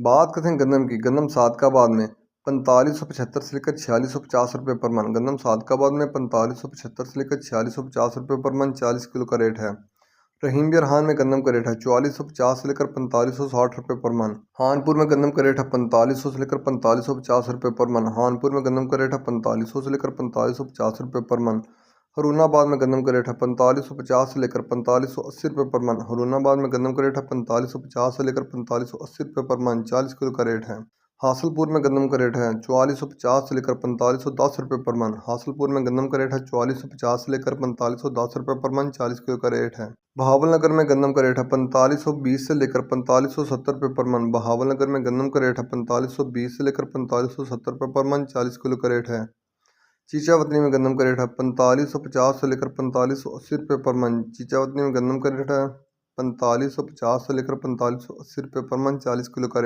बात करते हैं गंदम की। गंदम सादकाबाद में 4575 से लेकर 4650 रुपये पर मन। गंदम सादकाबाद में 4575 से लेकर 4650 रुपये पर मन 40 किलो का रेट है। रहीम बिरहान में गंदम का रेट है 4450 से लेकर 4560 रुपये पर मन। हानपुर में गंदम का रेट है 4500 से लेकर 4550 रुपये पर मन। हानपुर में गंदम का रेट है 4500 से लेकर 4550 रुपये पर मन। हरुणाबाद में गंदम का रेट है 4550 से लेकर 4580 रुपये पर मन। हरुणाबाद में गंदम का रेट है 4550 से लेकर 4580 रुपये पर मन 40 किलो का रेट है। हासलपुर में गंदम का रेट है 4450 से लेकर 4510 रुपये पर मन। हासलपुर में गंदम का रेट है 4450 से लेकर 4510 रुपये पर मन 40 किलो का रेट है। बहावलनगर में गंदम का रेट है 4520 से लेकर 4570 रुपये पर मन। बहावलनगर में गंदम का रेट है 4520 से लेकर 4570 रुपये पर मन 40 किलो का रेट है। चीचावतनी में गंदम का रेट है 4550 से लेकर 4580 रुपये पर मन। चीचावतनी में गंदम का रेट है 4550 से लेकर 4580 रुपये पर मन 40 किलो का रेट।